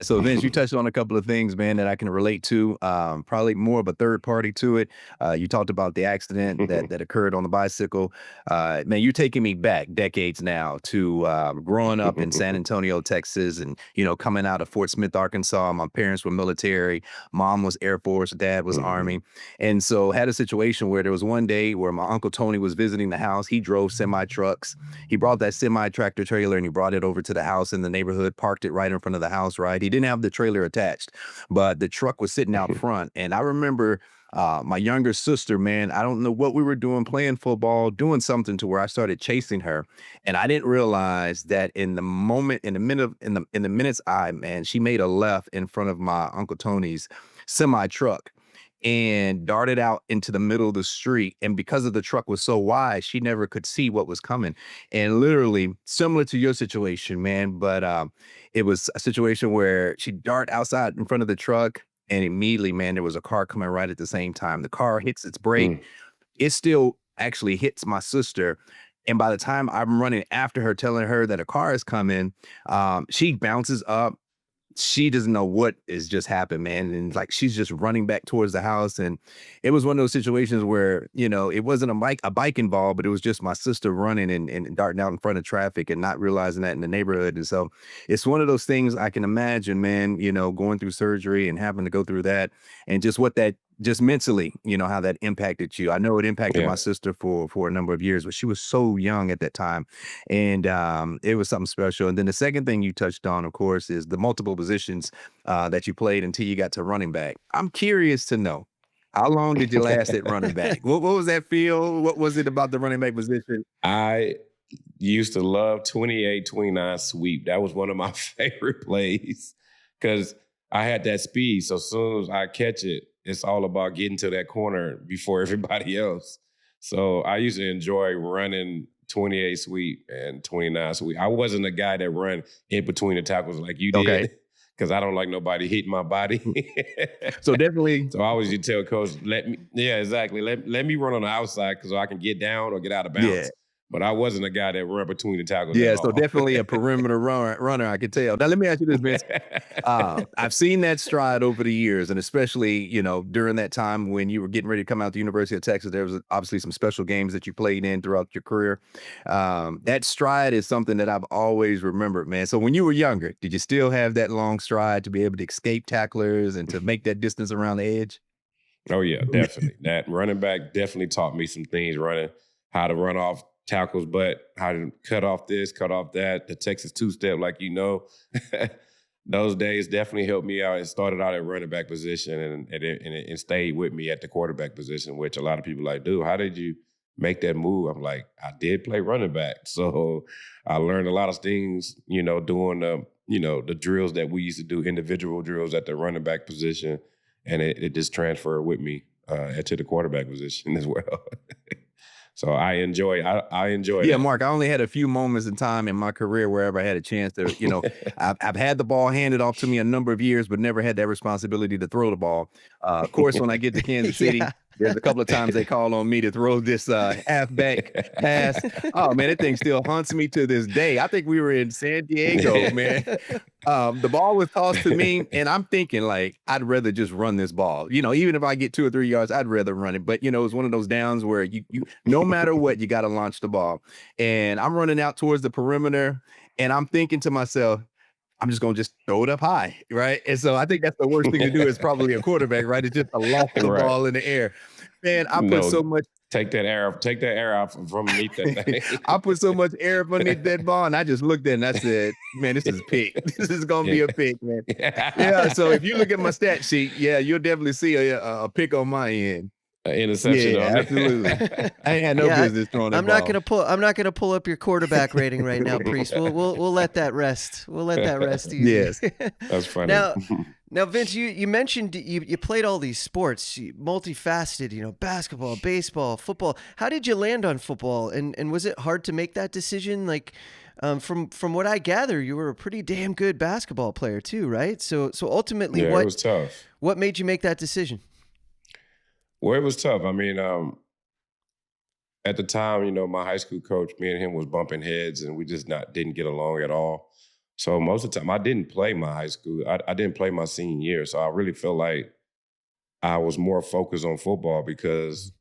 So Vince, you touched on a couple of things, man, that I can relate to. Probably more of a third party to it. You talked about the accident that occurred on the bicycle. Man, you're taking me back decades now to growing up in San Antonio, Texas, and coming out of Fort Smith, Arkansas. My parents were military. Mom was Air Force. Dad was Army, and so had a situation where there was one day where my uncle Tony was visiting the house. He drove semi trucks. He brought that semi tractor trailer and he brought it over to the house in the neighborhood, parked it right in front of the house, right? He didn't have the trailer attached, but the truck was sitting out front. And I remember my younger sister, man, I don't know what we were doing, playing football, doing something to where I started chasing her. And I didn't realize that in the moment, in the minute, in the minute's eye, man, she made a left in front of my Uncle Tony's semi truck and darted out into the middle of the street. And because of the truck was so wide, she never could see what was coming. And literally similar to your situation, man, but it was a situation where she darted outside in front of the truck. And immediately, man, there was a car coming right at the same time. The car hits its brake. Mm. It still actually hits my sister. And by the time I'm running after her, telling her that a car is coming, she bounces up. She doesn't know what has just happened, man. And like she's just running back towards the house. And it was one of those situations where, it wasn't a bike involved, but it was just my sister running and darting out in front of traffic and not realizing that in the neighborhood. And so it's one of those things I can imagine, man, going through surgery and having to go through that and just what that just mentally, how that impacted you. I know it impacted my Yeah. sister for a number of years, but she was so young at that time. And it was something special. And then the second thing you touched on, of course, is the multiple positions that you played until you got to running back. I'm curious to know, how long did you last at running back? What was that feel? What was it about the running back position? I used to love 28, 29 sweep. That was one of my favorite plays because I had that speed. So as soon as I catch it, it's all about getting to that corner before everybody else. So I used to enjoy running 28 sweep and 29 sweep. I wasn't a guy that run in between the tackles like you Okay. did because I don't like nobody hitting my body. So definitely, So I always used to tell coach, yeah, exactly. Let me run on the outside because I can get down or get out of yeah. bounds. But I wasn't a guy that run between the tackles at Yeah, so all. definitely a perimeter runner, I could tell. Now let me ask you this, Vince. I've seen that stride over the years, and especially, during that time when you were getting ready to come out to University of Texas, there was obviously some special games that you played in throughout your career. That stride is something that I've always remembered, man. So when you were younger, did you still have that long stride to be able to escape tacklers and to make that distance around the edge? Oh yeah, definitely. That running back definitely taught me some things running, how to run off tackles, but how to cut off this, cut off that, the Texas two-step, like those days definitely helped me out. It started out at running back position and it stayed with me at the quarterback position, which a lot of people like, dude, how did you make that move? I'm like, I did play running back. So I learned a lot of things, doing the drills that we used to do, individual drills at the running back position. And it just transferred with me to the quarterback position as well. So I enjoy Yeah, that. Mark, I only had a few moments in time in my career wherever I had a chance to, I've had the ball handed off to me a number of years, but never had that responsibility to throw the ball. Of course, when I get to Kansas City, Yeah. there's a couple of times they call on me to throw this halfback pass. Oh man, that thing still haunts me to this day. I think we were in San Diego, man. The ball was tossed to me, and I'm thinking like I'd rather just run this ball. Even if I get 2 or 3 yards, I'd rather run it. But it's one of those downs where you no matter what, you got to launch the ball. And I'm running out towards the perimeter, and I'm thinking to myself, I'm just gonna just throw it up high, right? And so I think that's the worst thing to do as probably a quarterback, right? It's just to loft the Right. ball in the air. Man, I put so No, much take that air out from underneath that thing. I put so much air up underneath that ball, and I just looked at it and I said, "Man, this is a pick. This is gonna be a pick, man." Yeah. So if you look at my stat sheet, yeah, you'll definitely see a pick on my end. An interception Yeah, on absolutely. it. I ain't had no Yeah, business throwing that I'm not gonna ball. pull. I'm not gonna pull up your quarterback rating right now, Priest. We'll let that rest. We'll let that rest easy. Yes. That's funny. Now, Vince, you mentioned you played all these sports, multifaceted. Basketball, baseball, football. How did you land on football? And was it hard to make that decision? Like, from what I gather, you were a pretty damn good basketball player too, right? So ultimately, Yeah, it was tough. what made you make that decision? Well, it was tough. I mean, at the time, my high school coach, me and him was bumping heads, and we just didn't get along at all. So most of the time, I didn't play my high school. I didn't play my senior year. So I really felt like I was more focused on football because,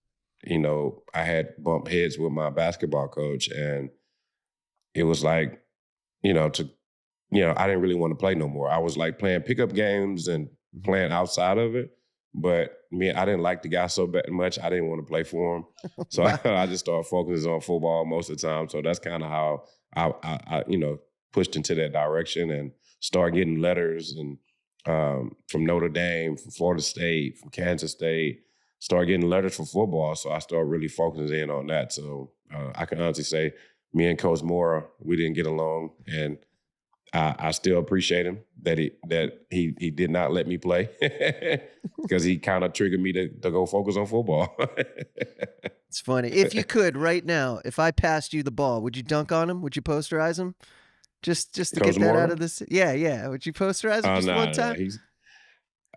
you know, I had bumped heads with my basketball coach, and it was like, you know, I didn't really want to play no more. I was like playing pickup games and playing outside of it. But I didn't like the guy so much. I didn't want to play for him. So I just started focusing on football most of the time. So that's kind of how I pushed into that direction and started getting letters and from Notre Dame, from Florida State, from Kansas State, started getting letters for football. So I started really focusing in on that. So I can honestly say me and Coach Mora, we didn't get along, and I still appreciate him that he did not let me play because he kind of triggered me to go focus on football. It's funny. If you could right now, if I passed you the ball, would you dunk on him? Would you posterize him? Just to Coach get that Mora? out of this. Yeah. Would you posterize him just one time?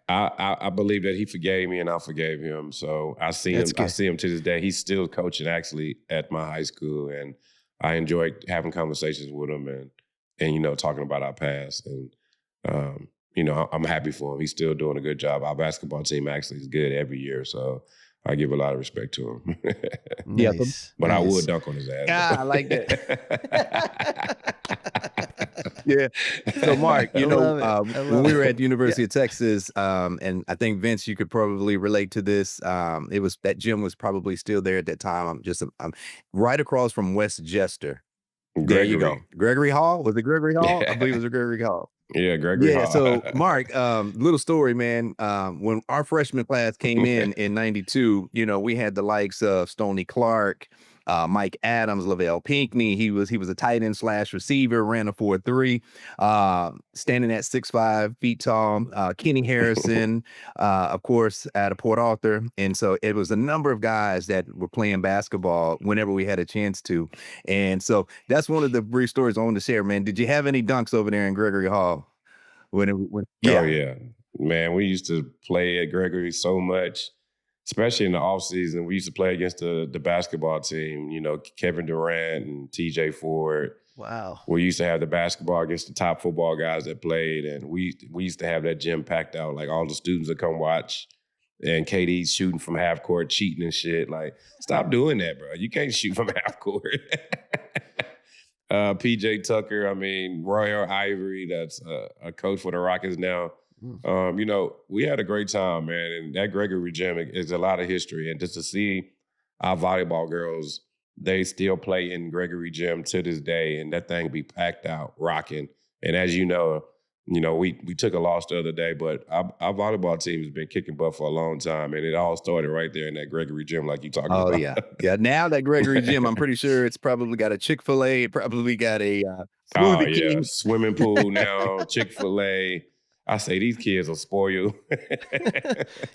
I believe that he forgave me and I forgave him. So I see him. I see him to this day. He's still coaching actually at my high school, and I enjoy having conversations with him and talking about our past. And I'm happy for him. He's still doing a good job. Our basketball team actually is good every year, so I give a lot of respect to him. Yeah, Nice. But I would dunk on his ass. I like that. Yeah. So, Mark, when we were at the University of Texas, and I think, Vince, you could probably relate to this. It was that gym was probably still there at that time. I'm right across from West Jester. There you go. Gregory Hall? Was it Gregory Hall? Yeah. I believe it was Gregory Hall. Yeah, Gregory Hall. So, Mark, little story, man. When our freshman class came in 92, we had the likes of Stoney Clark, Mike Adams, Lavelle Pinkney. He was a tight end / receiver, ran a 4.3, standing at 6'5" feet tall. Kenny Harrison, of course, out of Port Arthur. And so it was a number of guys that were playing basketball whenever we had a chance to. And so that's one of the brief stories I wanted to share, man. Did you have any dunks over there in Gregory Hall? Oh, yeah. Man, we used to play at Gregory so much. Especially in the off season, we used to play against the basketball team, Kevin Durant and TJ Ford. Wow. We used to have the basketball against the top football guys that played, and we used to have that gym packed out. Like, all the students would come watch, and KD's shooting from half court, cheating and shit. Like, stop doing that, bro. You can't shoot from half court. PJ Tucker, Roy Ivory, that's a coach for the Rockets now. We had a great time, man. And that Gregory gym is a lot of history. And just to see our volleyball girls, they still play in Gregory gym to this day. And that thing be packed out, rocking. And as you know, we took a loss the other day, but our volleyball team has been kicking butt for a long time. And it all started right there in that Gregory gym, like you talking about. Oh, yeah. Yeah. Now that Gregory gym, I'm pretty sure it's probably got a Chick-fil-A. It probably got a Smoothie King. Swimming pool now, Chick-fil-A. I say these kids will spoil you.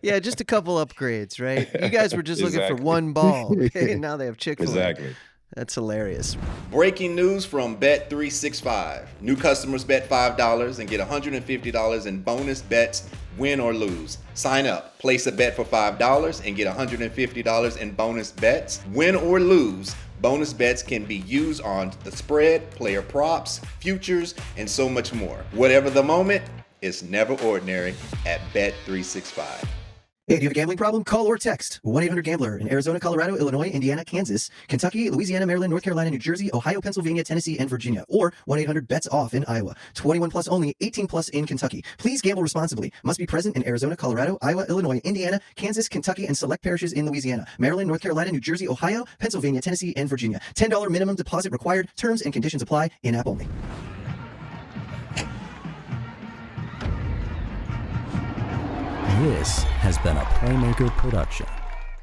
Yeah, just a couple upgrades, right? You guys were just looking for one ball. Okay? And now they have Chick-fil-A. Exactly. That's hilarious. Breaking news from Bet365. New customers bet $5 and get $150 in bonus bets, win or lose. Sign up, place a bet for $5 and get $150 in bonus bets, win or lose. Bonus bets can be used on the spread, player props, futures, and so much more. Whatever the moment, it's never ordinary at Bet365. Hey, do you have a gambling problem? Call or text 1-800-GAMBLER in Arizona, Colorado, Illinois, Indiana, Kansas, Kentucky, Louisiana, Maryland, North Carolina, New Jersey, Ohio, Pennsylvania, Tennessee, and Virginia. Or 1-800-BETS-OFF in Iowa. 21 plus only, 18 plus in Kentucky. Please gamble responsibly. Must be present in Arizona, Colorado, Iowa, Illinois, Indiana, Kansas, Kentucky, and select parishes in Louisiana, Maryland, North Carolina, New Jersey, Ohio, Pennsylvania, Tennessee, and Virginia. $10 minimum deposit required. Terms and conditions apply. In-app only. This has been a Playmaker production.